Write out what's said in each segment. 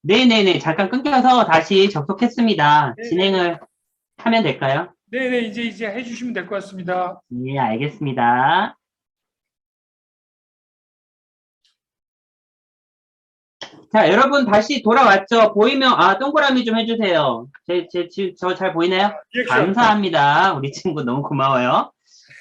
네네네. 잠깐 끊겨서 다시 접속했습니다. 네네. 진행을 하면 될까요? 네네. 이제 해주시면 될 것 같습니다. 네, 알겠습니다. 자, 여러분 다시 돌아왔죠? 보이면, 동그라미 좀 해주세요. 저 잘 보이나요? 리액션. 감사합니다. 우리 친구 너무 고마워요.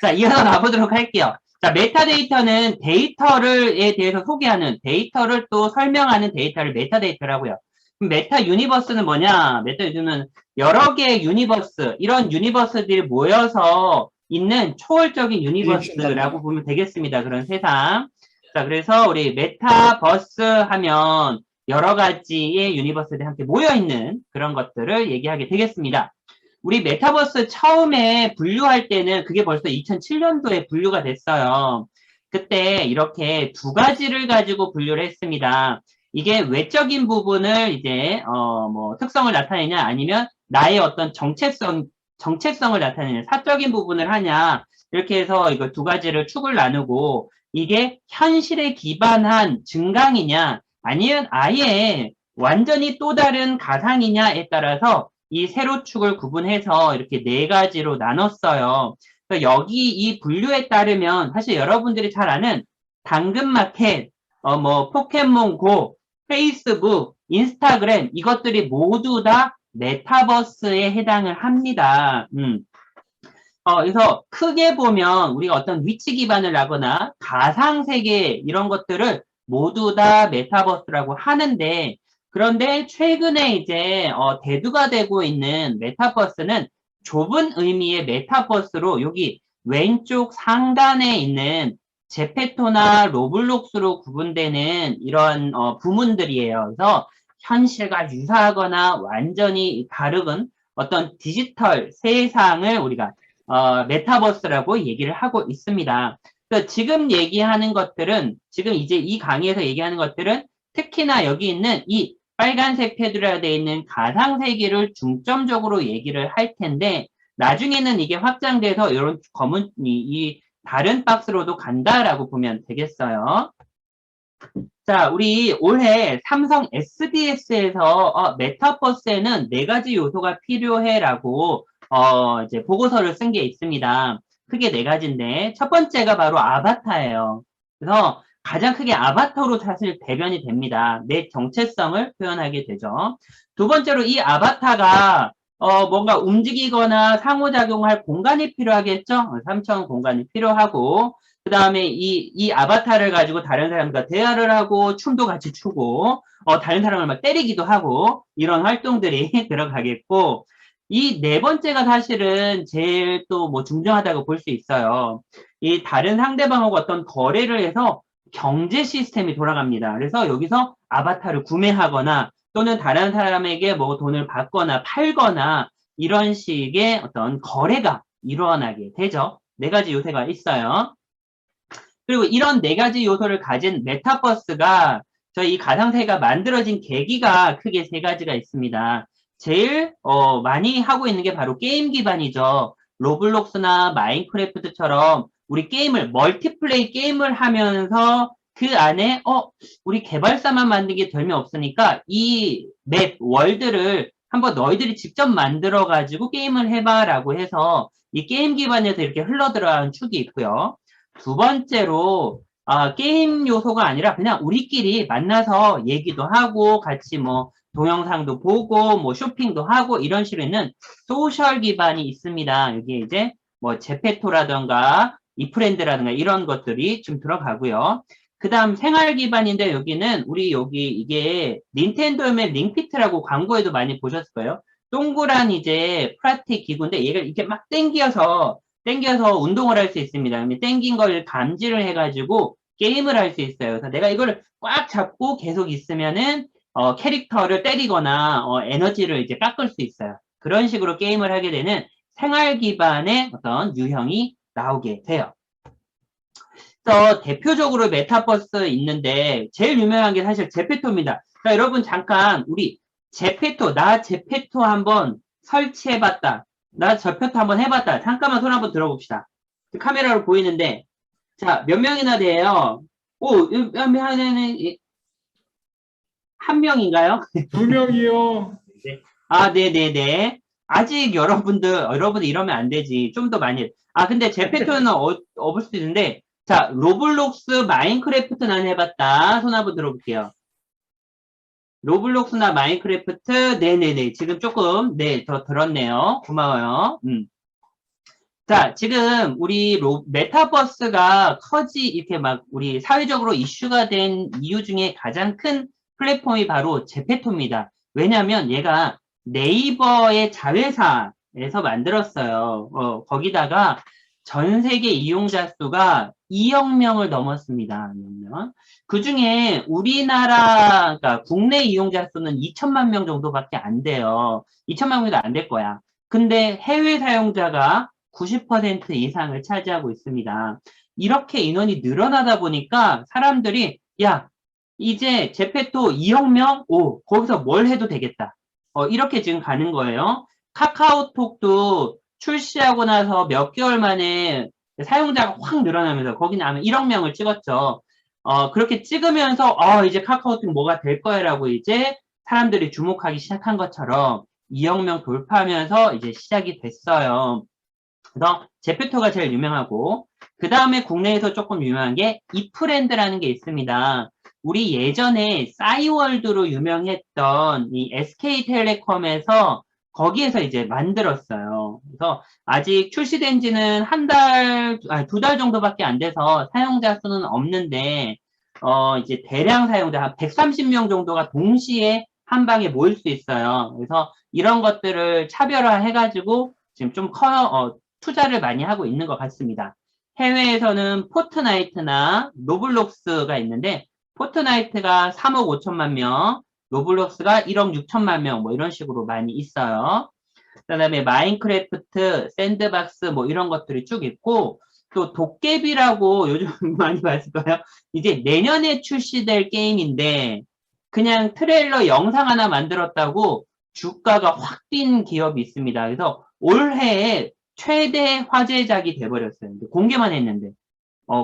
자, 이어서 가보도록 할게요. 자, 메타데이터는 데이터를에 대해서 소개하는, 데이터를 또 설명하는 데이터를 메타데이터라고요. 그럼 메타 유니버스는 뭐냐? 메타 유니버스는 여러 개의 유니버스, 이런 유니버스들이 모여서 있는 초월적인 리액션 유니버스라고 단다. 보면 되겠습니다. 그런 세상. 자, 그래서 우리 메타버스 하면 여러 가지의 유니버스들이 함께 모여있는 그런 것들을 얘기하게 되겠습니다. 우리 메타버스 처음에 분류할 때는 그게 벌써 2007년도에 분류가 됐어요. 그때 이렇게 두 가지를 가지고 분류를 했습니다. 이게 외적인 부분을 이제, 특성을 나타내냐, 아니면 나의 어떤 정체성을 나타내는 사적인 부분을 하냐, 이렇게 해서 이거 두 가지를 축을 나누고, 이게 현실에 기반한 증강이냐, 아니면 아예 완전히 또 다른 가상이냐에 따라서 이 세로축을 구분해서 이렇게 네 가지로 나눴어요. 그래서 여기 이 분류에 따르면 사실 여러분들이 잘 아는 당근마켓, 포켓몬고, 페이스북, 인스타그램 이것들이 모두 다 메타버스에 해당을 합니다. 그래서 크게 보면 우리가 어떤 위치 기반을 하거나 가상세계 이런 것들을 모두 다 메타버스라고 하는데, 그런데 최근에 이제 대두가 되고 있는 메타버스는 좁은 의미의 메타버스로 여기 왼쪽 상단에 있는 제페토나 로블록스로 구분되는 이런 부문들이에요. 그래서 현실과 유사하거나 완전히 다른 어떤 디지털 세상을 우리가 메타버스라고 얘기를 하고 있습니다. 그래서 지금 얘기하는 것들은, 지금 이제 이 강의에서 얘기하는 것들은 특히나 여기 있는 이 빨간색 테두리가 되어 있는 가상세계를 중점적으로 얘기를 할 텐데, 나중에는 이게 확장돼서 이런 검은, 이 다른 박스로도 간다라고 보면 되겠어요. 자, 우리 올해 삼성 SDS에서 메타버스에는 네 가지 요소가 필요해라고 이제 보고서를 쓴 게 있습니다. 크게 네 가지인데 첫 번째가 바로 아바타예요. 그래서 가장 크게 아바타로 사실 대변이 됩니다. 내 정체성을 표현하게 되죠. 두 번째로 이 아바타가 뭔가 움직이거나 상호작용할 공간이 필요하겠죠? 3차원 공간이 필요하고, 그 다음에 이 아바타를 가지고 다른 사람과 대화를 하고, 춤도 같이 추고, 다른 사람을 막 때리기도 하고, 이런 활동들이 들어가겠고, 이 네 번째가 사실은 제일 또 뭐 중요하다고 볼 수 있어요. 이 다른 상대방하고 어떤 거래를 해서 경제 시스템이 돌아갑니다. 그래서 여기서 아바타를 구매하거나 또는 다른 사람에게 뭐 돈을 받거나 팔거나 이런 식의 어떤 거래가 일어나게 되죠. 네 가지 요소가 있어요. 그리고 이런 네 가지 요소를 가진 메타버스가 저희 이 가상세계가 만들어진 계기가 크게 세 가지가 있습니다. 제일 많이 하고 있는 게 바로 게임 기반이죠. 로블록스나 마인크래프트처럼 우리 게임을 멀티플레이 게임을 하면서 그 안에 우리 개발사만 만든 게 별로 없으니까 이 맵 월드를 한번 너희들이 직접 만들어 가지고 게임을 해봐라고 해서 이 게임 기반에서 이렇게 흘러들어간 축이 있고요. 두 번째로 게임 요소가 아니라 그냥 우리끼리 만나서 얘기도 하고 같이 뭐 동영상도 보고 뭐 쇼핑도 하고 이런 식으로 있는 소셜 기반이 있습니다. 여기에 이제 뭐 제페토라던가 이프렌드라든가 이런 것들이 좀 들어가고요. 그 다음 생활 기반인데 여기는 우리 여기 이게 닌텐도의 링피트라고 광고에도 많이 보셨을 거예요. 동그란 이제 플라스틱 기구인데 얘가 이렇게 막 땡겨서 운동을 할 수 있습니다. 그러면 땡긴 걸 감지를 해가지고 게임을 할 수 있어요. 그래서 내가 이걸 꽉 잡고 계속 있으면은 캐릭터를 때리거나 에너지를 이제 깎을 수 있어요. 그런 식으로 게임을 하게 되는 생활 기반의 어떤 유형이 나오게 돼요. 그래서 대표적으로 메타버스 있는데 제일 유명한 게 사실 제페토입니다. 자, 여러분 잠깐 우리 나 제페토 한번 설치해봤다. 나 제페토 한번 해봤다. 잠깐만 손 한번 들어봅시다. 카메라로 보이는데 자, 몇 명이나 돼요? 오, 한 한 명인가요? 2명이요. 네. 아, 네네네. 아직 여러분들 이러면 안 되지. 좀 더 많이. 아, 근데 제페토는 없을 수도 있는데, 자, 로블록스, 마인크래프트는 해봤다. 손 한번 들어볼게요. 로블록스나 마인크래프트, 네네네. 지금 조금, 네, 더 들었네요. 고마워요. 자, 지금 우리 메타버스가 이렇게 막 우리 사회적으로 이슈가 된 이유 중에 가장 큰 플랫폼이 바로 제페토입니다. 왜냐면 얘가 네이버의 자회사에서 만들었어요. 거기다가 전 세계 이용자 수가 2억 명을 넘었습니다. 2억 명. 그 중에 우리나라, 그러니까 국내 이용자 수는 2천만 명 정도밖에 안 돼요. 2천만 명도 안 될 거야. 근데 해외 사용자가 90% 이상을 차지하고 있습니다. 이렇게 인원이 늘어나다 보니까 사람들이 야, 이제 제페토 2억 명? 오, 거기서 뭘 해도 되겠다. 이렇게 지금 가는 거예요. 카카오톡도 출시하고 나서 몇 개월 만에 사용자가 확 늘어나면서 거기는 아마 1억 명을 찍었죠. 그렇게 찍으면서 이제 카카오톡 뭐가 될 거야라고 이제 사람들이 주목하기 시작한 것처럼 2억 명 돌파하면서 이제 시작이 됐어요. 그래서 제페토가 제일 유명하고 그 다음에 국내에서 조금 유명한 게 이프랜드라는 게 있습니다. 우리 예전에 싸이월드로 유명했던 이 SK텔레콤에서 거기에서 이제 만들었어요. 그래서 아직 출시된 지는 두 달 정도밖에 안 돼서 사용자 수는 없는데 이제 대량 사용자 한 130명 정도가 동시에 한 방에 모일 수 있어요. 그래서 이런 것들을 차별화해가지고 지금 좀 투자를 많이 하고 있는 것 같습니다. 해외에서는 포트나이트나 로블록스가 있는데 포트나이트가 3억 5천만 명, 로블록스가 1억 6천만 명 뭐 이런 식으로 많이 있어요. 그다음에 마인크래프트, 샌드박스 뭐 이런 것들이 쭉 있고 또 도깨비라고 요즘 많이 봤을 거예요. 이제 내년에 출시될 게임인데 그냥 트레일러 영상 하나 만들었다고 주가가 확 뛴 기업이 있습니다. 그래서 올해에 최대 화제작이 돼버렸어요. 공개만 했는데.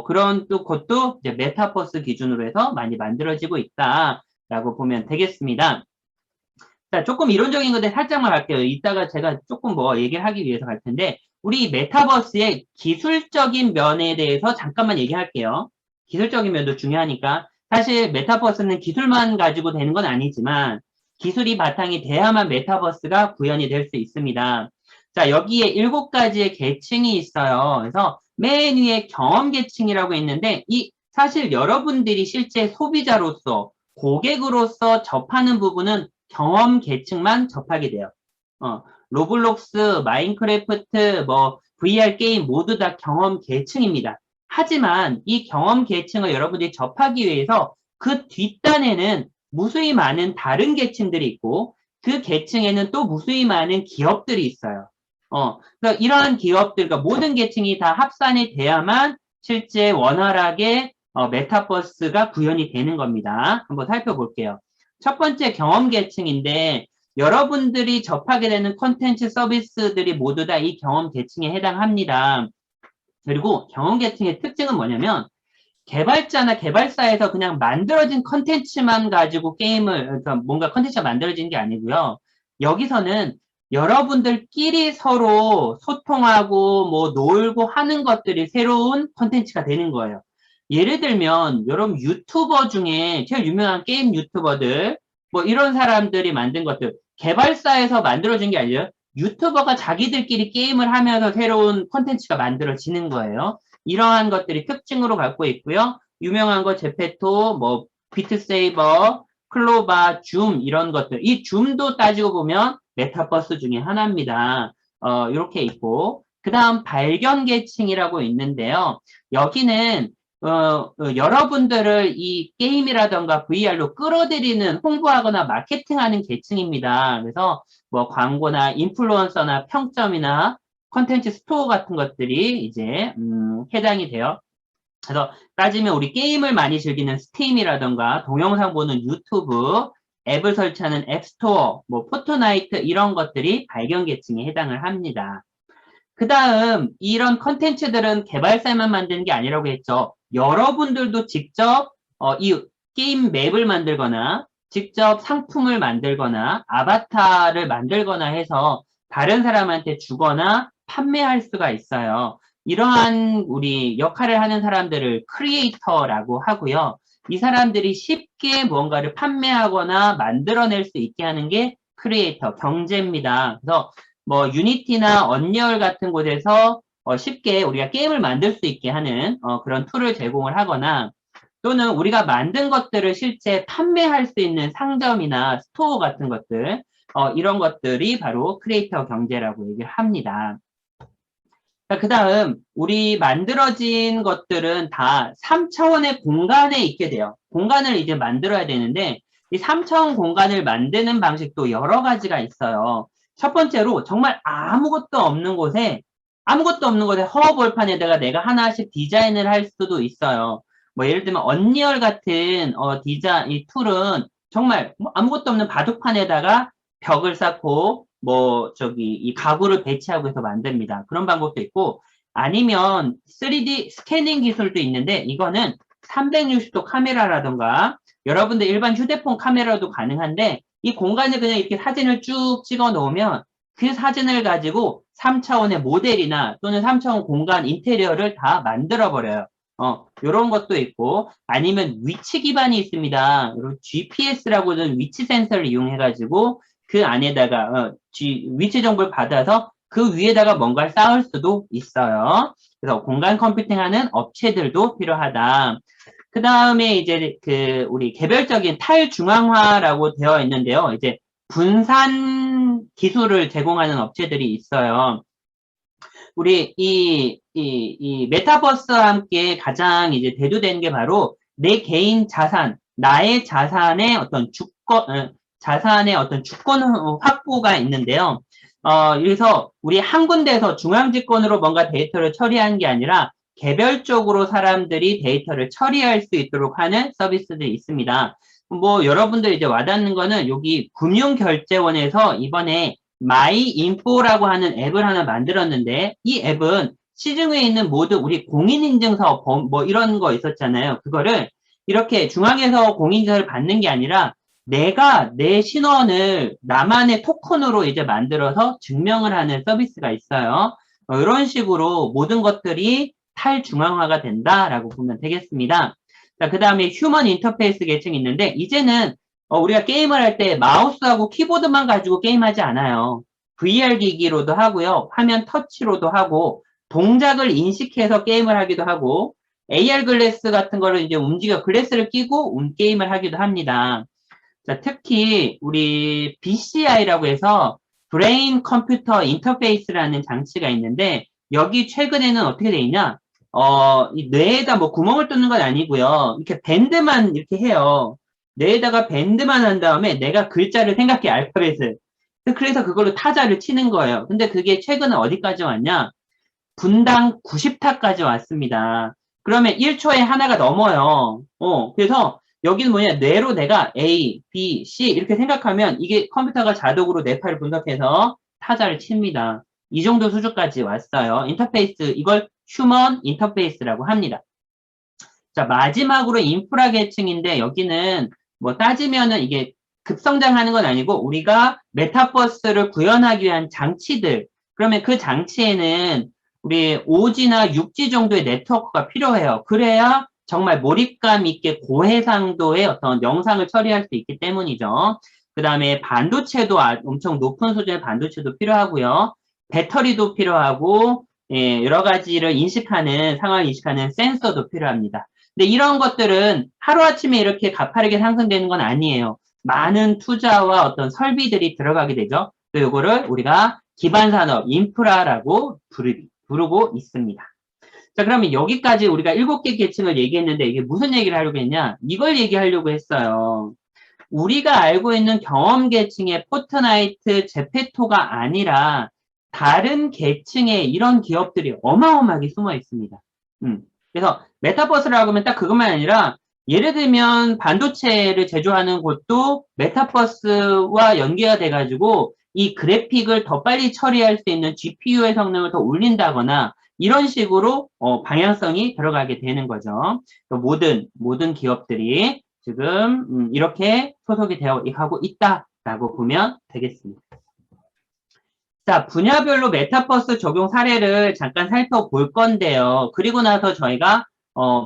그런 또 것도 이제 메타버스 기준으로 해서 많이 만들어지고 있다라고 보면 되겠습니다. 자, 조금 이론적인 건데 살짝만 갈게요. 이따가 제가 조금 뭐 얘기를 하기 위해서 갈 텐데, 우리 메타버스의 기술적인 면에 대해서 잠깐만 얘기할게요. 기술적인 면도 중요하니까. 사실 메타버스는 기술만 가지고 되는 건 아니지만, 기술이 바탕이 돼야만 메타버스가 구현이 될 수 있습니다. 자, 여기에 7가지의 계층이 있어요. 그래서 맨 위에 경험 계층이라고 있는데, 사실 여러분들이 실제 소비자로서, 고객으로서 접하는 부분은 경험 계층만 접하게 돼요. 로블록스, 마인크래프트, 뭐 VR 게임 모두 다 경험 계층입니다. 하지만 이 경험 계층을 여러분들이 접하기 위해서 그 뒷단에는 무수히 많은 다른 계층들이 있고 그 계층에는 또 무수히 많은 기업들이 있어요. 그러니까 이러한 기업들, 그러니까 모든 계층이 다 합산이 돼야만 실제 원활하게 메타버스가 구현이 되는 겁니다. 한번 살펴볼게요. 첫 번째 경험 계층인데 여러분들이 접하게 되는 콘텐츠 서비스들이 모두 다 이 경험 계층에 해당합니다. 그리고 경험 계층의 특징은 뭐냐면 개발자나 개발사에서 그냥 만들어진 컨텐츠만 가지고 그러니까 뭔가 컨텐츠가 만들어지는 게 아니고요. 여기서는 여러분들끼리 서로 소통하고 뭐 놀고 하는 것들이 새로운 컨텐츠가 되는 거예요. 예를 들면 여러분 유튜버 중에 제일 유명한 게임 유튜버들 뭐 이런 사람들이 만든 것들 개발사에서 만들어진 게 아니라 유튜버가 자기들끼리 게임을 하면서 새로운 컨텐츠가 만들어지는 거예요. 이러한 것들이 특징으로 갖고 있고요. 유명한 거 제페토, 뭐 비트세이버, 클로바, 줌 이런 것들. 이 줌도 따지고 보면 메타버스 중에 하나입니다. 이렇게 있고 그 다음 발견 계층이라고 있는데요. 여기는 여러분들을 이 게임이라던가 VR로 끌어들이는 홍보하거나 마케팅하는 계층입니다. 그래서 뭐 광고나 인플루언서나 평점이나 컨텐츠 스토어 같은 것들이 이제 해당이 돼요. 그래서 따지면 우리 게임을 많이 즐기는 스팀이라던가 동영상 보는 유튜브, 앱을 설치하는 앱스토어, 뭐 포트나이트 이런 것들이 발견 계층에 해당을 합니다. 그 다음 이런 컨텐츠들은 개발사만 만드는 게 아니라고 했죠. 여러분들도 직접 이 게임 맵을 만들거나 직접 상품을 만들거나 아바타를 만들거나 해서 다른 사람한테 주거나 판매할 수가 있어요. 이러한 우리 역할을 하는 사람들을 크리에이터라고 하고요. 이 사람들이 쉽게 무언가를 판매하거나 만들어낼 수 있게 하는 게 크리에이터, 경제입니다. 그래서 뭐 유니티나 언리얼 같은 곳에서 쉽게 우리가 게임을 만들 수 있게 하는 그런 툴을 제공을 하거나 또는 우리가 만든 것들을 실제 판매할 수 있는 상점이나 스토어 같은 것들 이런 것들이 바로 크리에이터 경제라고 얘기를 합니다. 그 다음 우리 만들어진 것들은 다 3차원의 공간에 있게 돼요. 공간을 이제 만들어야 되는데 이 3차원 공간을 만드는 방식도 여러 가지가 있어요. 첫 번째로 정말 아무것도 없는 곳에 허허벌판에다가 내가 하나씩 디자인을 할 수도 있어요. 뭐 예를 들면 언리얼 같은 이 툴은 정말 아무것도 없는 바둑판에다가 벽을 쌓고 이 가구를 배치하고 해서 만듭니다. 그런 방법도 있고, 아니면 3D 스캐닝 기술도 있는데, 이거는 360도 카메라라던가, 여러분들 일반 휴대폰 카메라도 가능한데, 이 공간에 그냥 이렇게 사진을 쭉 찍어 놓으면, 그 사진을 가지고 3차원의 모델이나 또는 3차원 공간 인테리어를 다 만들어 버려요. 요런 것도 있고, 아니면 위치 기반이 있습니다. GPS라고 하는 위치 센서를 이용해가지고, 그 안에다가 위치 정보를 받아서 그 위에다가 뭔가를 쌓을 수도 있어요. 그래서 공간 컴퓨팅하는 업체들도 필요하다. 그 다음에 이제 우리 개별적인 탈중앙화라고 되어 있는데요. 이제 분산 기술을 제공하는 업체들이 있어요. 우리 이 메타버스와 함께 가장 이제 대두되는 게 바로 내 개인 자산, 나의 자산의 어떤 주권 확보가 있는데요. 그래서 우리 한 군데에서 중앙집권으로 뭔가 데이터를 처리하는 게 아니라 개별적으로 사람들이 데이터를 처리할 수 있도록 하는 서비스들이 있습니다. 뭐 여러분들 이제 와닿는 거는 여기 금융결제원에서 이번에 마이인포라고 하는 앱을 하나 만들었는데 이 앱은 시중에 있는 모든 우리 공인인증서 뭐 이런 거 있었잖아요. 그거를 이렇게 중앙에서 공인인증서를 받는 게 아니라 내가 내 신원을 나만의 토큰으로 이제 만들어서 증명을 하는 서비스가 있어요. 이런 식으로 모든 것들이 탈중앙화가 된다라고 보면 되겠습니다. 자, 그 다음에 휴먼 인터페이스 계층이 있는데 이제는 우리가 게임을 할 때 마우스하고 키보드만 가지고 게임하지 않아요. VR 기기로도 하고요. 화면 터치로도 하고 동작을 인식해서 게임을 하기도 하고 AR 글래스 같은 거를 이제 글래스를 끼고 게임을 하기도 합니다. 자, 특히 우리 BCI라고 해서 브레인 컴퓨터 인터페이스라는 장치가 있는데 여기 최근에는 어떻게 돼 있냐? 이 뇌에다 뭐 구멍을 뚫는 건 아니고요. 이렇게 밴드만 이렇게 해요. 뇌에다가 밴드만 한 다음에 내가 글자를 생각해, 알파벳을. 그래서 그걸로 타자를 치는 거예요. 근데 그게 최근에 어디까지 왔냐? 분당 90타까지 왔습니다. 그러면 1초에 하나가 넘어요. 그래서 여기는 뭐냐, 뇌로 내가 A, B, C 이렇게 생각하면 이게 컴퓨터가 자동으로 뇌파를 분석해서 타자를 칩니다. 이 정도 수준까지 왔어요. 인터페이스, 이걸 휴먼 인터페이스라고 합니다. 자, 마지막으로 인프라 계층인데 여기는 뭐 따지면은 이게 급성장하는 건 아니고 우리가 메타버스를 구현하기 위한 장치들, 그러면 그 장치에는 우리 5G나 6G 정도의 네트워크가 필요해요. 그래야 정말 몰입감 있게 고해상도의 어떤 영상을 처리할 수 있기 때문이죠. 그 다음에 반도체도 엄청 높은 수준의 반도체도 필요하고요. 배터리도 필요하고, 여러 가지를 상황을 인식하는 센서도 필요합니다. 근데 이런 것들은 하루아침에 이렇게 가파르게 상승되는 건 아니에요. 많은 투자와 어떤 설비들이 들어가게 되죠. 또 이거를 우리가 기반산업, 인프라라고 부르고 있습니다. 자, 그러면 여기까지 우리가 7개 계층을 얘기했는데 이게 무슨 얘기를 하려고 했냐? 이걸 얘기하려고 했어요. 우리가 알고 있는 경험 계층의 포트나이트, 제페토가 아니라 다른 계층의 이런 기업들이 어마어마하게 숨어 있습니다. 그래서 메타버스라고 하면 딱 그것만 아니라 예를 들면 반도체를 제조하는 곳도 메타버스와 연계가 돼가지고 이 그래픽을 더 빨리 처리할 수 있는 GPU의 성능을 더 올린다거나 이런 식으로 방향성이 들어가게 되는 거죠. 모든 기업들이 지금 이렇게 소속이 되어 가고 있다라고 보면 되겠습니다. 자, 분야별로 메타버스 적용 사례를 잠깐 살펴볼 건데요. 그리고 나서 저희가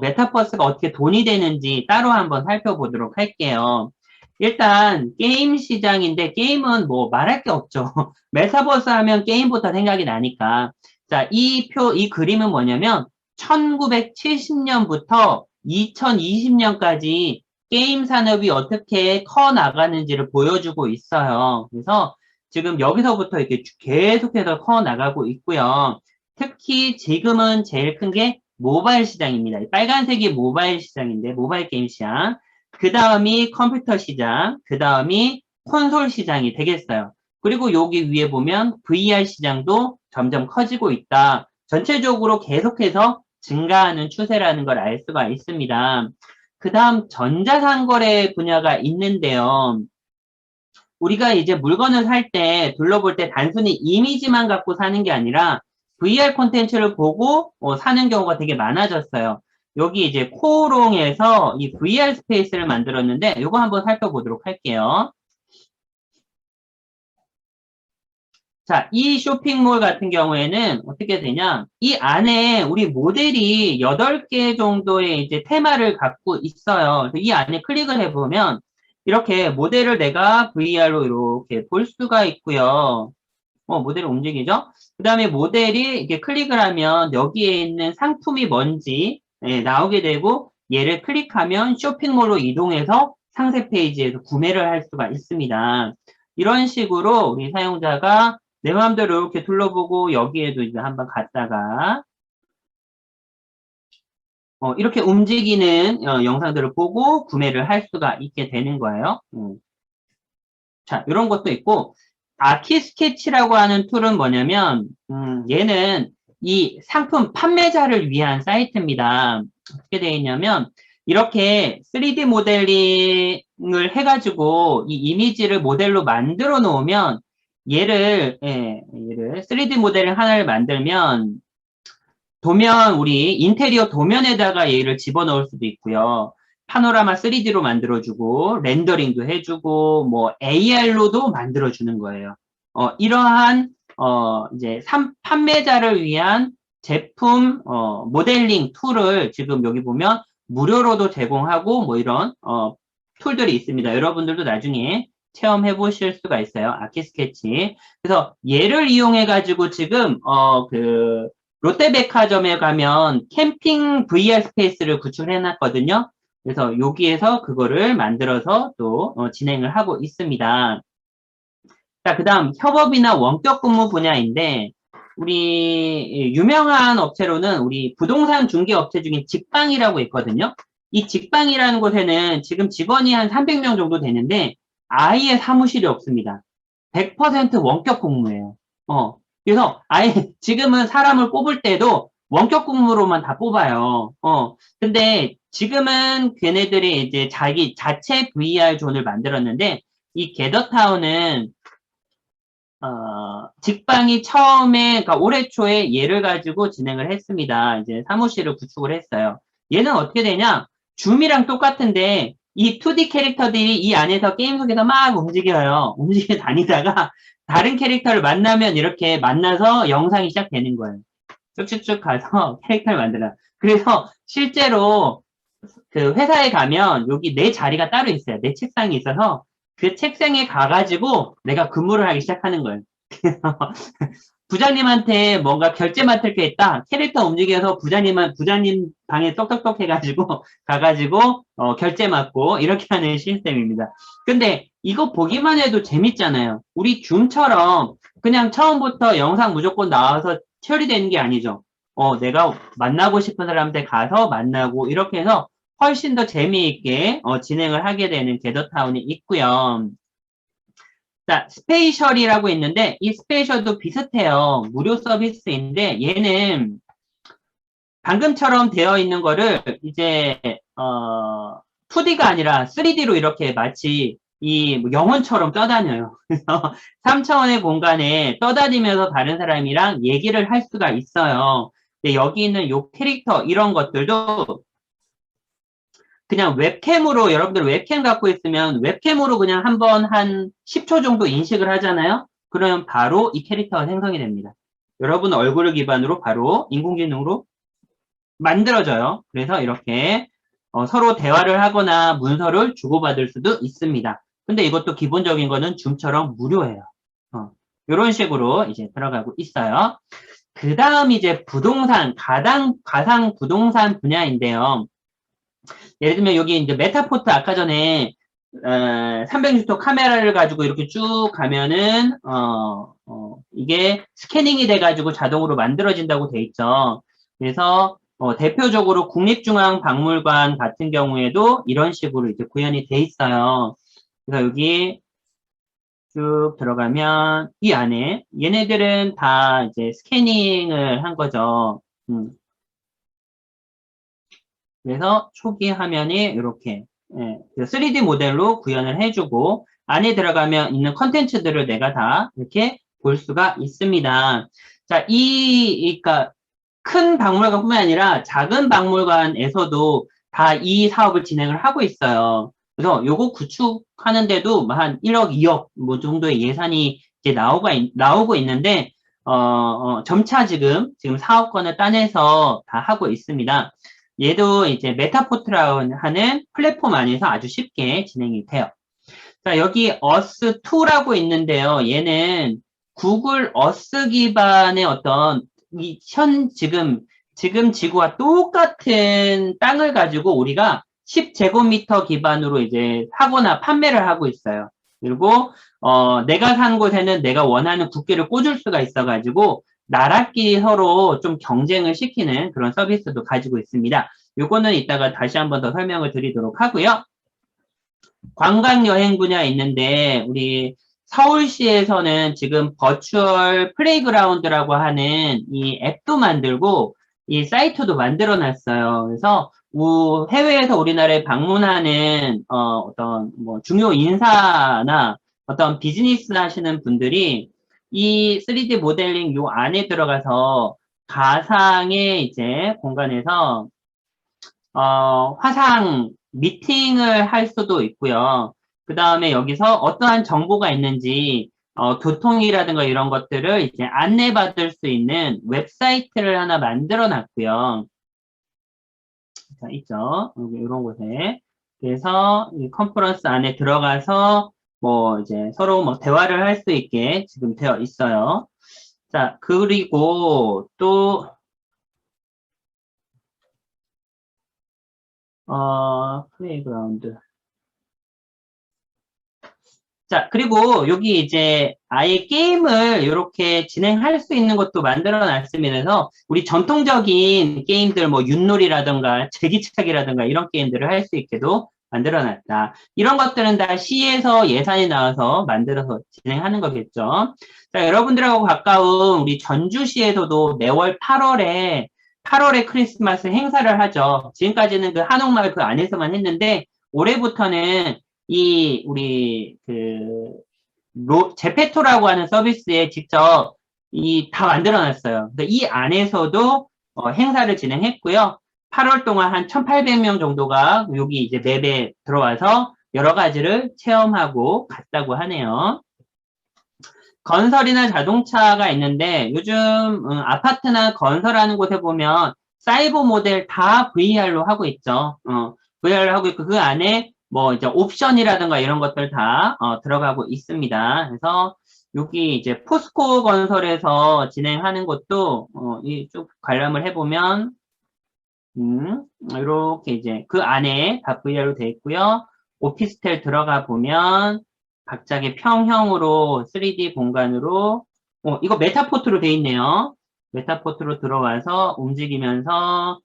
메타버스가 어떻게 돈이 되는지 따로 한번 살펴보도록 할게요. 일단 게임 시장인데 게임은 뭐 말할 게 없죠. 메타버스 하면 게임부터 생각이 나니까. 자, 이 그림은 뭐냐면 1970년부터 2020년까지 게임 산업이 어떻게 커 나가는지를 보여주고 있어요. 그래서 지금 여기서부터 이렇게 계속해서 커 나가고 있고요. 특히 지금은 제일 큰 게 모바일 시장입니다. 빨간색이 모바일 시장인데, 모바일 게임 시장. 그 다음이 컴퓨터 시장, 그 다음이 콘솔 시장이 되겠어요. 그리고 여기 위에 보면 VR 시장도 점점 커지고 있다. 전체적으로 계속해서 증가하는 추세라는 걸 알 수가 있습니다. 그 다음 전자상거래 분야가 있는데요. 우리가 이제 물건을 살 때, 둘러볼 때 단순히 이미지만 갖고 사는 게 아니라 VR 콘텐츠를 보고 사는 경우가 되게 많아졌어요. 여기 이제 코오롱에서 이 VR 스페이스를 만들었는데 이거 한번 살펴보도록 할게요. 자, 이 쇼핑몰 같은 경우에는 어떻게 되냐? 이 안에 우리 모델이 8개 정도의 이제 테마를 갖고 있어요. 그래서 이 안에 클릭을 해보면 이렇게 모델을 내가 VR로 이렇게 볼 수가 있고요. 모델이 움직이죠? 그 다음에 모델이 이렇게 클릭을 하면 여기에 있는 상품이 뭔지 나오게 되고 얘를 클릭하면 쇼핑몰로 이동해서 상세 페이지에서 구매를 할 수가 있습니다. 이런 식으로 우리 사용자가 내 마음대로 이렇게 둘러보고 여기에도 이제 한번 갔다가 이렇게 움직이는 영상들을 보고 구매를 할 수가 있게 되는 거예요. 자, 이런 것도 있고 아키스케치라고 하는 툴은 뭐냐면 얘는 이 상품 판매자를 위한 사이트입니다. 어떻게 되어 있냐면 이렇게 3D 모델링을 해가지고 이 이미지를 모델로 만들어 놓으면 얘를 3D 모델링 하나를 만들면 도면, 우리 인테리어 도면에다가 얘를 집어넣을 수도 있고요. 파노라마 3D로 만들어주고, 렌더링도 해주고, 뭐, AR로도 만들어주는 거예요. 이러한, 이제, 판매자를 위한 제품, 모델링 툴을 지금 여기 보면 무료로도 제공하고, 뭐, 이런, 툴들이 있습니다. 여러분들도 나중에 체험해 보실 수가 있어요. 아키스케치. 그래서 얘를 이용해가지고 지금, 롯데백화점에 가면 캠핑 VR 스페이스를 구축해놨거든요. 그래서 여기에서 그거를 만들어서 또 진행을 하고 있습니다. 자, 그 다음 협업이나 원격 근무 분야인데 우리 유명한 업체로는 우리 부동산 중개 업체 중에 직방이라고 있거든요. 이 직방이라는 곳에는 지금 직원이 한 300명 정도 되는데 아예 사무실이 없습니다. 100% 원격 근무예요. 그래서 아예 지금은 사람을 뽑을 때도 원격 근무로만 다 뽑아요. 근데 지금은 걔네들이 이제 자기 자체 VR 존을 만들었는데 이 게더타운은 직방이 처음에, 그러니까 올해 초에 얘를 가지고 진행을 했습니다. 이제 사무실을 구축을 했어요. 얘는 어떻게 되냐? 줌이랑 똑같은데, 이 2D 캐릭터들이 이 안에서 게임 속에서 막 움직여요. 움직여 다니다가, 다른 캐릭터를 만나면 이렇게 만나서 영상이 시작되는 거예요. 쭉쭉쭉 가서 캐릭터를 만들어. 그래서 실제로 그 회사에 가면 여기 내 자리가 따로 있어요. 내 책상이 있어서 그 책상에 가가지고 내가 근무를 하기 시작하는 거예요. 부장님한테 뭔가 결제 맡을 게 있다. 캐릭터 움직여서 부장님 방에 똑똑똑 해가지고 가가지고 결제 맡고 이렇게 하는 시스템입니다. 근데 이거 보기만 해도 재밌잖아요. 우리 줌처럼 그냥 처음부터 영상 무조건 나와서 처리되는 게 아니죠. 내가 만나고 싶은 사람한테 가서 만나고 이렇게 해서 훨씬 더 재미있게 진행을 하게 되는 게더타운이 있고요. 자, 스페이셜이라고 있는데 이 스페이셜도 비슷해요. 무료 서비스인데 얘는 방금처럼 되어 있는 거를 이제 2D가 아니라 3D로 이렇게 마치 이 영혼처럼 떠다녀요. 그래서 3차원의 공간에 떠다니면서 다른 사람이랑 얘기를 할 수가 있어요. 근데 여기 있는 요 캐릭터 이런 것들도 그냥 웹캠으로 여러분들 웹캠 갖고 있으면 웹캠으로 그냥 한번 한 10초 정도 인식을 하잖아요. 그러면 바로 이 캐릭터가 생성이 됩니다. 여러분 얼굴을 기반으로 바로 인공지능으로 만들어져요. 그래서 이렇게 서로 대화를 하거나 문서를 주고받을 수도 있습니다. 근데 이것도 기본적인 거는 줌처럼 무료예요. 이런 식으로 이제 들어가고 있어요. 그 다음 이제 부동산, 가상 부동산 분야인데요. 예를 들면 여기 이제 메타포트 아까 전에 360도 카메라를 가지고 이렇게 쭉 가면은 이게 스캐닝이 돼가지고 자동으로 만들어진다고 돼 있죠. 그래서 대표적으로 국립중앙박물관 같은 경우에도 이런 식으로 이제 구현이 돼 있어요. 그래서 여기 쭉 들어가면 이 안에 얘네들은 다 이제 스캐닝을 한 거죠. 그래서 초기 화면이 이렇게 3D 모델로 구현을 해주고 안에 들어가면 있는 컨텐츠들을 내가 다 이렇게 볼 수가 있습니다. 자, 그러니까 큰 박물관뿐만 아니라 작은 박물관에서도 다 이 사업을 진행을 하고 있어요. 그래서 요거 구축하는데도 한 1억, 2억 뭐 정도의 예산이 이제 나오고 있는데 점차 지금 사업권을 따내서 다 하고 있습니다. 얘도 이제 메타포트라고 하는 플랫폼 안에서 아주 쉽게 진행이 돼요. 자, 여기 어스2라고 있는데요. 얘는 구글 어스 기반의 어떤 지금 지구와 똑같은 땅을 가지고 우리가 10제곱미터 기반으로 이제 사거나 판매를 하고 있어요. 그리고 내가 산 곳에는 내가 원하는 국기를 꽂을 수가 있어가지고 나라끼리 서로 좀 경쟁을 시키는 그런 서비스도 가지고 있습니다. 요거는 이따가 다시 한번 더 설명을 드리도록 하고요. 관광 여행 분야에 있는데 우리 서울시에서는 지금 버추얼 플레이그라운드라고 하는 이 앱도 만들고 이 사이트도 만들어 놨어요. 그래서 해외에서 우리나라에 방문하는 어떤 뭐 중요 인사나 어떤 비즈니스 하시는 분들이 이 3D 모델링 요 안에 들어가서 가상의 이제 공간에서 화상 미팅을 할 수도 있고요. 그 다음에 여기서 어떠한 정보가 있는지, 교통이라든가 이런 것들을 이제 안내받을 수 있는 웹사이트를 하나 만들어 놨고요. 자, 있죠. 여기 이런 곳에. 그래서 이 컨퍼런스 안에 들어가서 뭐 이제 서로 뭐 대화를 할 수 있게 지금 되어 있어요. 자, 그리고 또, 플레이그라운드. 자, 그리고 여기 이제 아예 게임을 이렇게 진행할 수 있는 것도 만들어 놨으면서 우리 전통적인 게임들 뭐 윷놀이라든가 제기차기라든가 이런 게임들을 할 수 있게도 만들어 놨다. 이런 것들은 다 시에서 예산이 나와서 만들어서 진행하는 거겠죠. 자, 여러분들하고 가까운 우리 전주시에서도 매월 8월에 크리스마스 행사를 하죠. 지금까지는 그 한옥마을 그 안에서만 했는데 올해부터는 우리 제페토라고 하는 서비스에 직접 다 만들어 놨어요. 이 안에서도 행사를 진행했고요. 8월 동안 한 1,800명 정도가 여기 이제 맵에 들어와서 여러 가지를 체험하고 갔다고 하네요. 건설이나 자동차가 있는데 요즘 아파트나 건설하는 곳에 보면 사이버 모델 다 VR로 하고 있죠. VR로 하고 있고 그 안에 뭐 이제 옵션이라든가 이런 것들 다 들어가고 있습니다. 그래서 여기 이제 포스코 건설에서 진행하는 것도 쭉 관람을 해보면 이렇게 이제 그 안에 다 VR로 돼 있고요. 오피스텔 들어가 보면 각자의 평형으로 3D 공간으로 이거 메타포트로 돼 있네요. 메타포트로 들어와서 움직이면서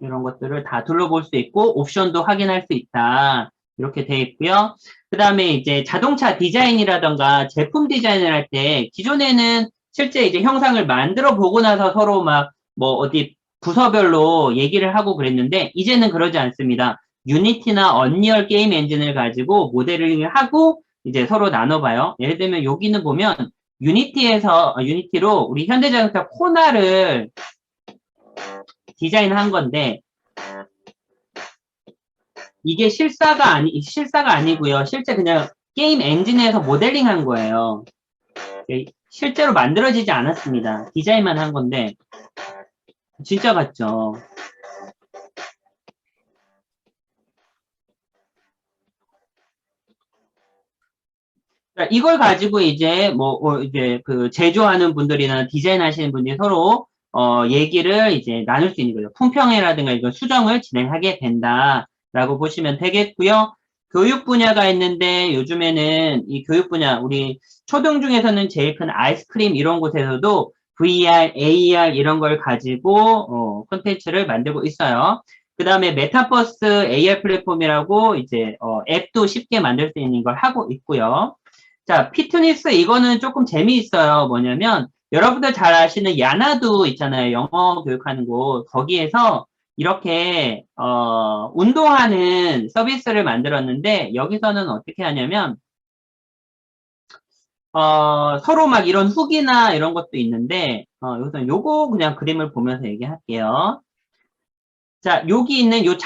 이런 것들을 다 둘러볼 수 있고 옵션도 확인할 수 있다. 이렇게 돼 있고요. 그 다음에 이제 자동차 디자인이라던가 제품 디자인을 할 때 기존에는 실제 이제 형상을 만들어 보고 나서 서로 막 뭐 어디 부서별로 얘기를 하고 그랬는데 이제는 그러지 않습니다. 유니티나 언리얼 게임 엔진을 가지고 모델링을 하고 이제 서로 나눠봐요. 예를 들면 여기는 보면 유니티로 우리 현대자동차 코나를 디자인한 건데 이게 실사가 아니고요. 실제 그냥 게임 엔진에서 모델링 한 거예요. 실제로 만들어지지 않았습니다. 디자인만 한 건데, 진짜 같죠? 자, 이걸 가지고 이제 이제 그 제조하는 분들이나 디자인 하시는 분들이 서로 얘기를 이제 나눌 수 있는 거죠. 품평회라든가 이런 수정을 진행하게 된다라고 보시면 되겠고요. 교육 분야가 있는데 요즘에는 이 교육 분야 우리 초등 중에서는 제일 큰 아이스크림 이런 곳에서도 VR, AR 이런 걸 가지고 콘텐츠를 만들고 있어요. 그 다음에 메타버스 AR 플랫폼이라고 이제 앱도 쉽게 만들 수 있는 걸 하고 있고요. 자, 피트니스 이거는 조금 재미있어요. 뭐냐면 여러분들 잘 아시는 야나두 있잖아요. 영어 교육하는 곳. 거기에서 이렇게 운동하는 서비스를 만들었는데 여기서는 어떻게 하냐면 서로 막 이런 후기나 이런 것도 있는데 여기서 요거 그냥 그림을 보면서 얘기할게요. 자, 여기 있는 요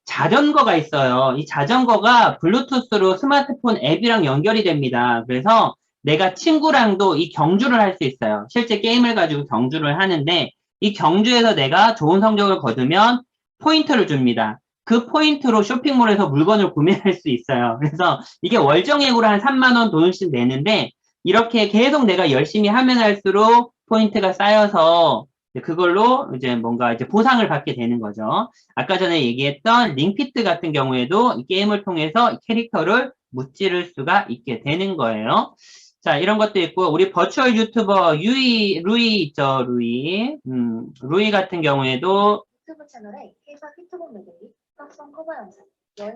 자전거가 있어요. 이 자전거가 블루투스로 스마트폰 앱이랑 연결이 됩니다. 그래서 내가 친구랑도 이 경주를 할 수 있어요. 실제 게임을 가지고 경주를 하는데 이 경주에서 내가 좋은 성적을 거두면 포인트를 줍니다. 그 포인트로 쇼핑몰에서 물건을 구매할 수 있어요. 그래서 이게 월정액으로 한 3만 원 돈씩 내는데 이렇게 계속 내가 열심히 하면 할수록 포인트가 쌓여서 그걸로 이제 뭔가 이제 보상을 받게 되는 거죠. 아까 전에 얘기했던 링피트 같은 경우에도 이 게임을 통해서 캐릭터를 무찌를 수가 있게 되는 거예요. 자, 이런 것도 있고, 우리 버추얼 유튜버 루이 있죠, 루이 같은 경우에도 유튜브 채널에 회사 히트본 매듭 및 합성 커버 영상.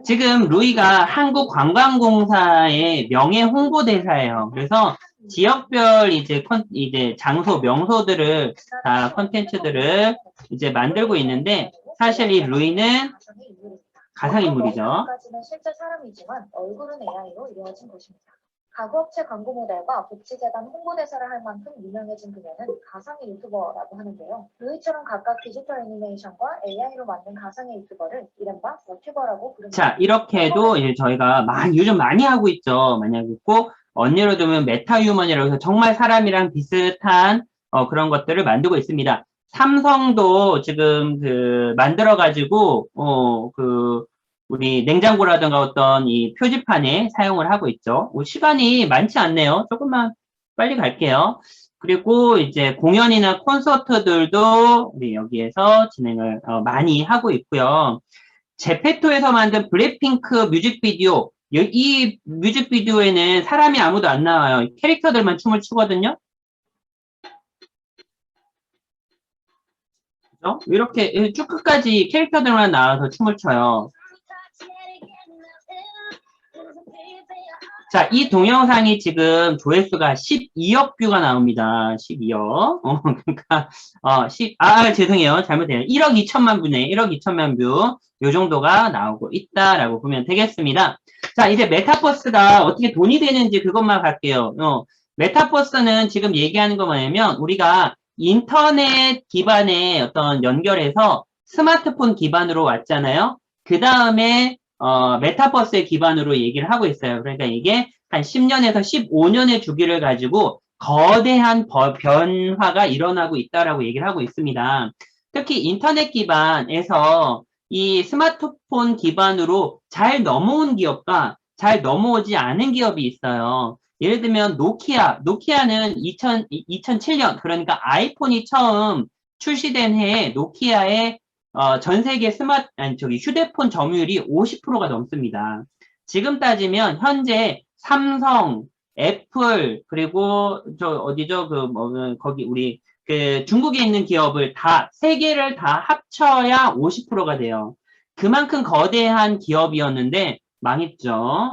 지금 루이가 한국관광공사의 명예 홍보대사예요. 그래서 지역별 이제 장소, 명소들을 다 컨텐츠들을 이제 만들고 있는데 사실 이 루이는 가상인물이죠. 까지는 실제 사람이지만 얼굴은 AI로 이루어진 것입니다. 가구업체 광고 모델과 복지재단 홍보대사를 할 만큼 유명해진 그녀는 가상의 유튜버라고 하는데요. 루이처럼 각각 디지털 애니메이션과 AI로 만든 가상의 유튜버를 이른바 버튜버라고 부릅니다. 자, 이렇게도 이제 저희가 요즘 많이 하고 있죠. 많이 하고 있고, 언니로 두면 메타휴먼이라고 해서 정말 사람이랑 비슷한 그런 것들을 만들고 있습니다. 삼성도 지금 만들어가지고, 우리 냉장고라든가 어떤 이 표지판에 사용을 하고 있죠. 시간이 많지 않네요. 조금만 빨리 갈게요. 그리고 이제 공연이나 콘서트들도 우리 여기에서 진행을 많이 하고 있고요. 제페토에서 만든 블랙핑크 뮤직비디오, 이 뮤직비디오에는 사람이 아무도 안 나와요. 캐릭터들만 춤을 추거든요. 그죠? 이렇게 쭉 끝까지 캐릭터들만 나와서 춤을 춰요. 자, 이 동영상이 지금 조회수가 12억 뷰가 나옵니다. 12억. 그러니까, 죄송해요. 잘못해요. 1억 2천만 뷰네. 1억 2천만 뷰. 요 정도가 나오고 있다라고 보면 되겠습니다. 자, 이제 메타버스가 어떻게 돈이 되는지 그것만 갈게요. 메타버스는 지금 얘기하는 거 뭐냐면, 우리가 인터넷 기반의 어떤 연결해서 스마트폰 기반으로 왔잖아요. 그 다음에 메타버스의 기반으로 얘기를 하고 있어요. 그러니까 이게 한 10년에서 15년의 주기를 가지고 거대한 변화가 일어나고 있다라고 얘기를 하고 있습니다. 특히 인터넷 기반에서 이 스마트폰 기반으로 잘 넘어온 기업과 잘 넘어오지 않은 기업이 있어요. 예를 들면 노키아는 2007년, 그러니까 아이폰이 처음 출시된 해에 노키아의 전 세계 휴대폰 점유율이 50%가 넘습니다. 지금 따지면 현재 삼성, 애플, 그리고 거기 우리 중국에 있는 기업을 세 개를 다 합쳐야 50%가 돼요. 그만큼 거대한 기업이었는데 망했죠.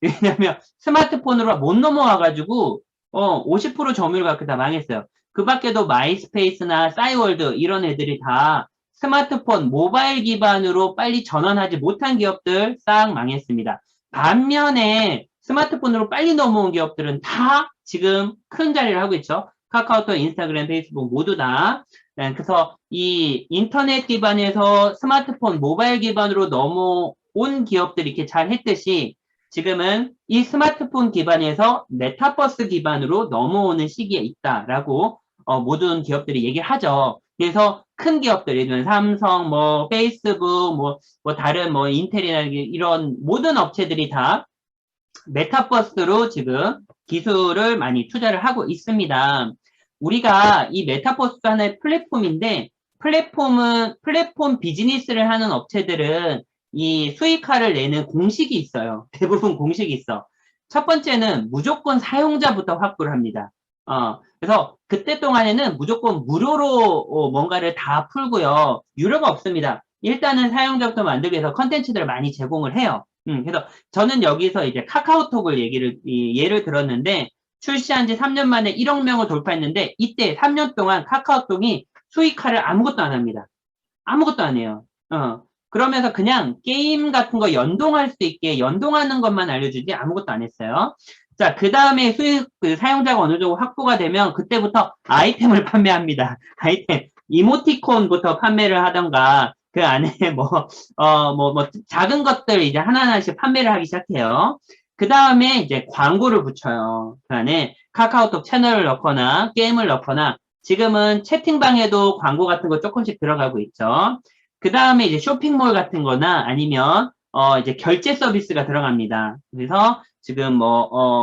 왜냐면 스마트폰으로 못 넘어와가지고 50% 점유율 갖고 다 망했어요. 그 밖에도 마이스페이스나 싸이월드 이런 애들이 다 스마트폰, 모바일 기반으로 빨리 전환하지 못한 기업들 싹 망했습니다. 반면에 스마트폰으로 빨리 넘어온 기업들은 다 지금 큰 자리를 하고 있죠. 카카오톡, 인스타그램, 페이스북 모두 다. 그래서 이 인터넷 기반에서 스마트폰, 모바일 기반으로 온 기업들이 이렇게 잘 했듯이 지금은 이 스마트폰 기반에서 메타버스 기반으로 넘어오는 시기에 있다라고 모든 기업들이 얘기를 하죠. 그래서 큰 기업들, 예를 들면 삼성, 뭐 페이스북, 뭐 다른 뭐 인텔이나 이런 모든 업체들이 다 메타버스로 지금 기술을 많이 투자를 하고 있습니다. 우리가 이 메타버스 하나의 플랫폼인데 플랫폼 비즈니스를 하는 업체들은 이 수익화를 내는 공식이 있어요. 대부분 공식이 있어. 첫 번째는 무조건 사용자부터 확보를 합니다. 그래서 그때 동안에는 무조건 무료로 뭔가를 다 풀고요. 유료가 없습니다. 일단은 사용자부터 만들기 위해서 컨텐츠들을 많이 제공을 해요. 그래서 저는 여기서 이제 카카오톡을 예를 들었는데, 출시한 지 3년 만에 1억 명을 돌파했는데, 이때 3년 동안 카카오톡이 수익화를 아무것도 안 합니다. 아무것도 안 해요. 그러면서 그냥 게임 같은 거 연동할 수 있게 연동하는 것만 알려주지 아무것도 안 했어요. 자, 그 다음에 사용자가 어느 정도 확보가 되면 그때부터 아이템을 판매합니다. 아이템. 이모티콘부터 판매를 하던가, 그 안에 작은 것들 이제 하나하나씩 판매를 하기 시작해요. 그 다음에 이제 광고를 붙여요. 그 안에 카카오톡 채널을 넣거나, 게임을 넣거나, 지금은 채팅방에도 광고 같은 거 조금씩 들어가고 있죠. 그 다음에 이제 쇼핑몰 같은 거나 아니면, 이제 결제 서비스가 들어갑니다. 그래서 지금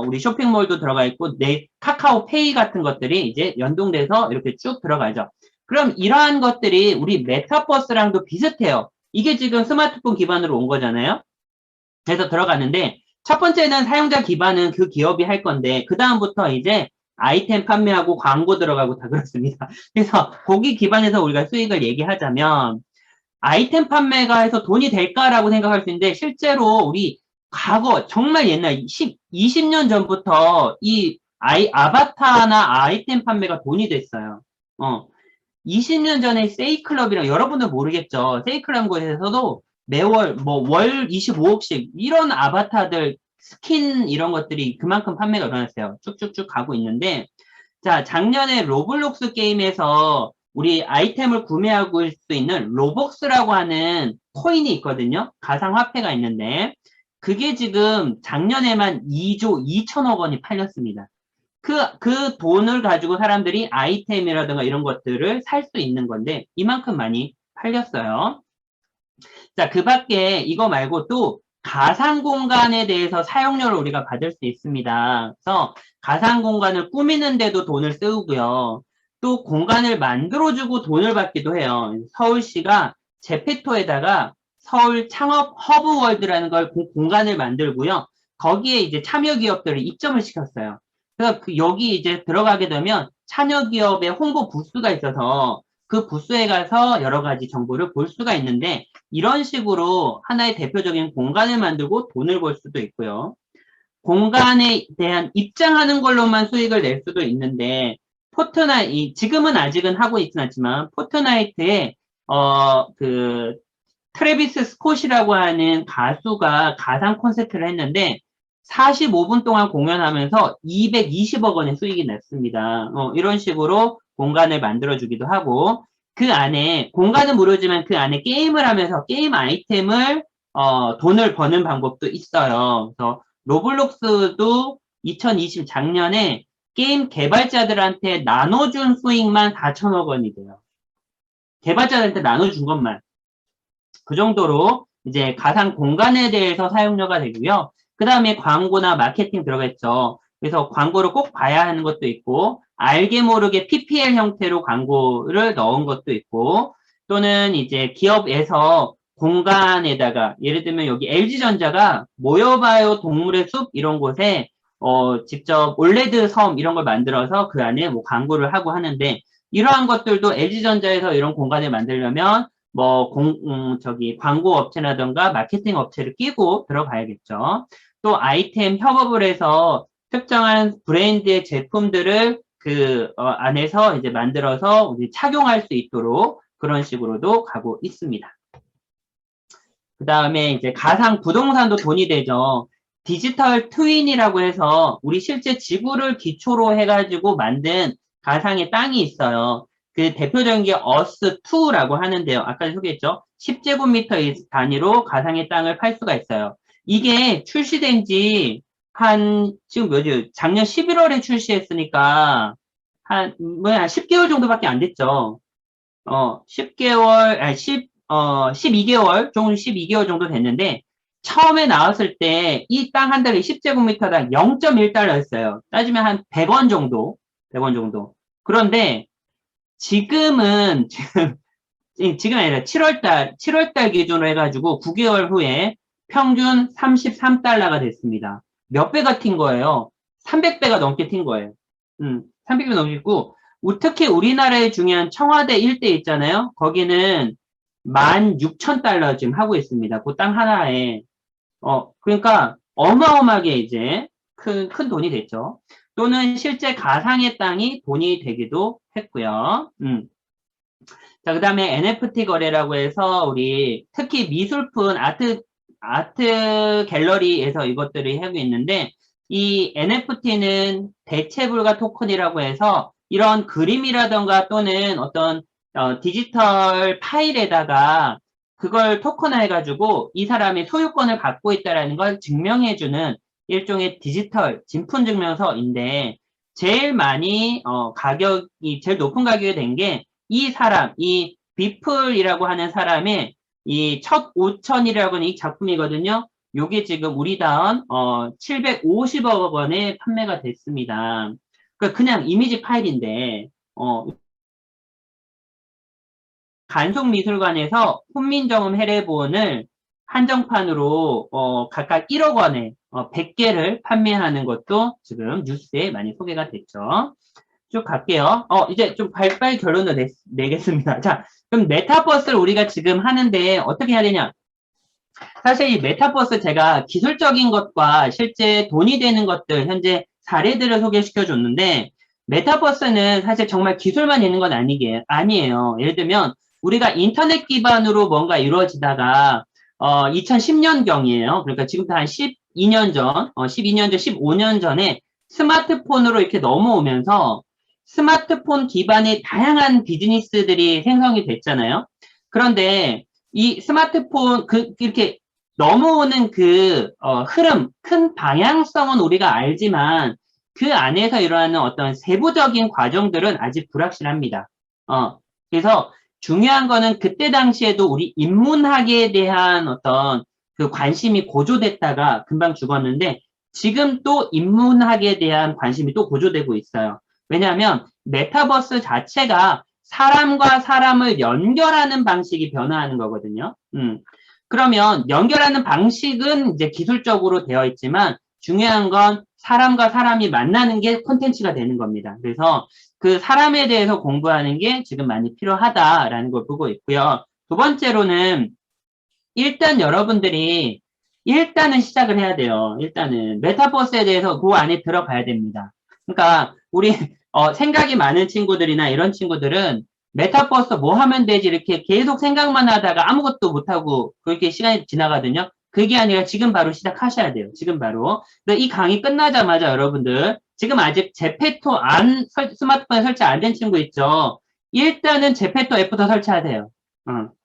우리 쇼핑몰도 들어가 있고, 카카오페이 같은 것들이 이제 연동돼서 이렇게 쭉 들어가죠. 그럼 이러한 것들이 우리 메타버스랑도 비슷해요. 이게 지금 스마트폰 기반으로 온 거잖아요. 그래서 들어갔는데 첫 번째는 사용자 기반은 그 기업이 할 건데 그 다음부터 이제 아이템 판매하고 광고 들어가고 다 그렇습니다. 그래서 거기 기반에서 우리가 수익을 얘기하자면 아이템 판매가 해서 돈이 될까라고 생각할 수 있는데 실제로 우리 과거 정말 옛날 20년 전부터 이 아바타나 아이템 판매가 돈이 됐어요. 20년 전에 세이클럽이랑 여러분은 모르겠죠. 세이클럽에서도 매월 월 25억씩 이런 아바타들 스킨 이런 것들이 그만큼 판매가 일어났어요. 쭉쭉쭉 가고 있는데 자 작년에 로블록스 게임에서 우리 아이템을 구매하고 수 있는 로벅스라고 하는 코인이 있거든요. 가상화폐가 있는데 그게 지금 작년에만 2조 2천억 원이 팔렸습니다. 그 돈을 가지고 사람들이 아이템이라든가 이런 것들을 살 수 있는 건데, 이만큼 많이 팔렸어요. 자, 그 밖에 이거 말고 또 가상 공간에 대해서 사용료를 우리가 받을 수 있습니다. 그래서 가상 공간을 꾸미는데도 돈을 쓰고요. 또 공간을 만들어주고 돈을 받기도 해요. 서울시가 제페토에다가 서울 창업 허브월드라는 걸 공간을 만들고요. 거기에 이제 참여 기업들을 입점을 시켰어요. 그래서 여기 이제 들어가게 되면 참여 기업의 홍보 부스가 있어서 그 부스에 가서 여러 가지 정보를 볼 수가 있는데 이런 식으로 하나의 대표적인 공간을 만들고 돈을 벌 수도 있고요. 공간에 대한 입장하는 걸로만 수익을 낼 수도 있는데 지금은 아직은 하고 있진 않지만 포트나이트에 트래비스 스콧이라고 하는 가수가 가상 콘서트를 했는데 45분 동안 공연하면서 220억 원의 수익이 났습니다. 이런 식으로 공간을 만들어주기도 하고 그 안에 공간은 무료지만 그 안에 게임을 하면서 게임 아이템을 돈을 버는 방법도 있어요. 그래서 로블록스도 2020 작년에 게임 개발자들한테 나눠준 수익만 4천억 원이 돼요. 개발자들한테 나눠준 것만. 그 정도로 이제 가상 공간에 대해서 사용료가 되고요. 그 다음에 광고나 마케팅 들어갔죠. 그래서 광고를 꼭 봐야 하는 것도 있고, 알게 모르게 PPL 형태로 광고를 넣은 것도 있고, 또는 이제 기업에서 공간에다가, 예를 들면 여기 LG전자가 모여봐요 동물의 숲 이런 곳에, 직접 올레드 섬 이런 걸 만들어서 그 안에 뭐 광고를 하고 하는데, 이러한 것들도 LG전자에서 이런 공간을 만들려면 광고 업체라던가 마케팅 업체를 끼고 들어가야겠죠. 또 아이템 협업을 해서 특정한 브랜드의 제품들을 안에서 이제 만들어서 착용할 수 있도록 그런 식으로도 가고 있습니다. 그 다음에 이제 가상 부동산도 돈이 되죠. 디지털 트윈이라고 해서 우리 실제 지구를 기초로 해가지고 만든 가상의 땅이 있어요. 그 대표적인 게 어스2라고 하는데요. 아까 소개했죠. 10제곱미터 단위로 가상의 땅을 팔 수가 있어요. 이게 출시된 지 지금 뭐지? 작년 11월에 출시했으니까 한 10개월 정도밖에 안 됐죠. 10개월, 12개월, 12개월 정도 됐는데, 처음에 나왔을 때 이 땅 한 달에 10제곱미터당 0.1달러였어요. 따지면 한 100원 정도, 100원 정도. 그런데 지금 아니라 7월달 기준으로 해가지고 9개월 후에 평균 33달러가 됐습니다. 몇 배가 튄 거예요? 300배가 넘게 튄 거예요. 300배 넘기고, 특히 우리나라의 중요한 청와대 일대 있잖아요. 거기는 16,000달러 지금 하고 있습니다. 그 땅 하나에. 그러니까 어마어마하게 이제 큰 돈이 됐죠. 또는 실제 가상의 땅이 돈이 되기도 했고요. 자, 그 다음에 NFT 거래라고 해서 우리 특히 미술품 아트 갤러리에서 이것들을 하고 있는데 이 NFT는 대체불가 토큰이라고 해서 이런 그림이라던가 또는 어떤 디지털 파일에다가 그걸 토큰화해가지고 이 사람이 소유권을 갖고 있다는 걸 증명해주는 일종의 디지털 진품증명서인데 제일 많이 제일 높은 가격이 된 게 이 사람, 이 비플이라고 하는 사람의 이 첫 5천이라고 하는 이 작품이거든요. 요게 지금 우리 돈 750억 원에 판매가 됐습니다. 그냥 이미지 파일인데 간송미술관에서 훈민정음 해례본을 한정판으로 각각 1억 원에 100개를 판매하는 것도 지금 뉴스에 많이 소개가 됐죠. 쭉 갈게요. 이제 좀 빨리 결론을 내겠습니다. 자, 그럼 메타버스를 우리가 지금 하는데 어떻게 해야 되냐? 사실 이 메타버스 제가 기술적인 것과 실제 돈이 되는 것들, 현재 사례들을 소개시켜 줬는데, 메타버스는 사실 정말 기술만 있는 건 아니에요. 예를 들면, 우리가 인터넷 기반으로 뭔가 이루어지다가, 2010년경이에요. 그러니까 지금부터 한 12년 전, 15년 전에 스마트폰으로 이렇게 넘어오면서 스마트폰 기반의 다양한 비즈니스들이 생성이 됐잖아요. 그런데 이 스마트폰 이렇게 넘어오는 흐름, 큰 방향성은 우리가 알지만 그 안에서 일어나는 어떤 세부적인 과정들은 아직 불확실합니다. 그래서 중요한 거는 그때 당시에도 우리 인문학에 대한 어떤 그 관심이 고조됐다가 금방 죽었는데 지금 또 인문학에 대한 관심이 또 고조되고 있어요. 왜냐하면 메타버스 자체가 사람과 사람을 연결하는 방식이 변화하는 거거든요. 그러면 연결하는 방식은 이제 기술적으로 되어 있지만 중요한 건 사람과 사람이 만나는 게 콘텐츠가 되는 겁니다. 그래서 그 사람에 대해서 공부하는 게 지금 많이 필요하다라는 걸 보고 있고요. 두 번째로는 일단 여러분들이 일단은 시작을 해야 돼요. 일단은 메타버스에 대해서 그 안에 들어가야 됩니다. 그러니까 우리 생각이 많은 친구들이나 이런 친구들은 메타버스 뭐 하면 되지 이렇게 계속 생각만 하다가 아무것도 못하고 그렇게 시간이 지나가거든요. 그게 아니라 지금 바로 시작하셔야 돼요. 지금 바로. 근데 이 강의 끝나자마자 여러분들 지금 아직 제페토 스마트폰에 설치 안 된 친구 있죠. 일단은 제페토 앱부터 설치하세요.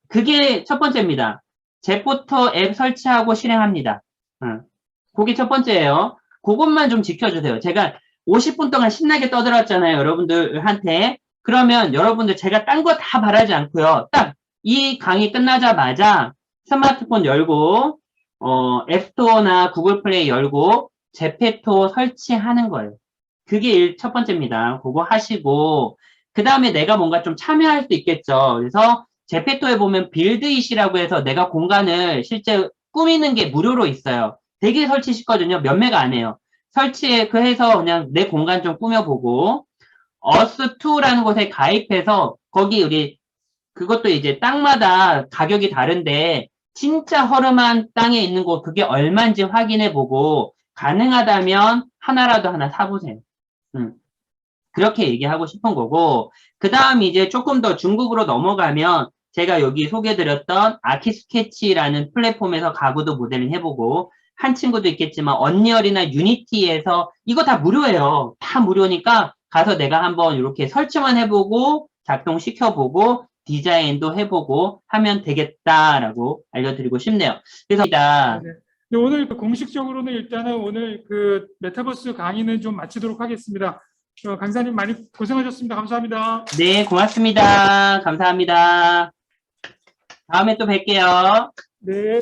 그게 첫 번째입니다. 제페토 앱 설치하고 실행합니다. 그게 첫 번째예요. 그것만 좀 지켜주세요. 제가 50분 동안 신나게 떠들었잖아요. 여러분들한테. 그러면 여러분들 제가 딴 거 다 바라지 않고요. 딱 이 강의 끝나자마자 스마트폰 열고 앱스토어나 구글 플레이 열고 제페토 설치하는 거예요. 그게 첫 번째입니다. 그거 하시고 그 다음에 내가 뭔가 좀 참여할 수 있겠죠. 그래서 제페토에 보면 빌드잇이라고 해서 내가 공간을 실제 꾸미는 게 무료로 있어요. 되게 설치 쉽거든요. 몇 메가 안 해요. 해서 그냥 내 공간 좀 꾸며보고 어스2라는 곳에 가입해서 거기 그것도 이제 땅마다 가격이 다른데 진짜 허름한 땅에 있는 곳 그게 얼마인지 확인해보고 가능하다면 하나라도 하나 사보세요. 그렇게 얘기하고 싶은 거고 그 다음 이제 조금 더 중국으로 넘어가면 제가 여기 소개드렸던 아키스케치라는 플랫폼에서 가구도 모델링 해보고 한 친구도 있겠지만 언리얼이나 유니티에서 이거 다 무료예요. 다 무료니까 가서 내가 한번 이렇게 설치만 해보고 작동시켜보고 디자인도 해보고 하면 되겠다라고 알려드리고 싶네요. 그래서 네, 오늘 공식적으로는 일단은 오늘 그 메타버스 강의는 좀 마치도록 하겠습니다. 강사님 많이 고생하셨습니다. 감사합니다. 네, 고맙습니다. 감사합니다. 다음에 또 뵐게요. 네.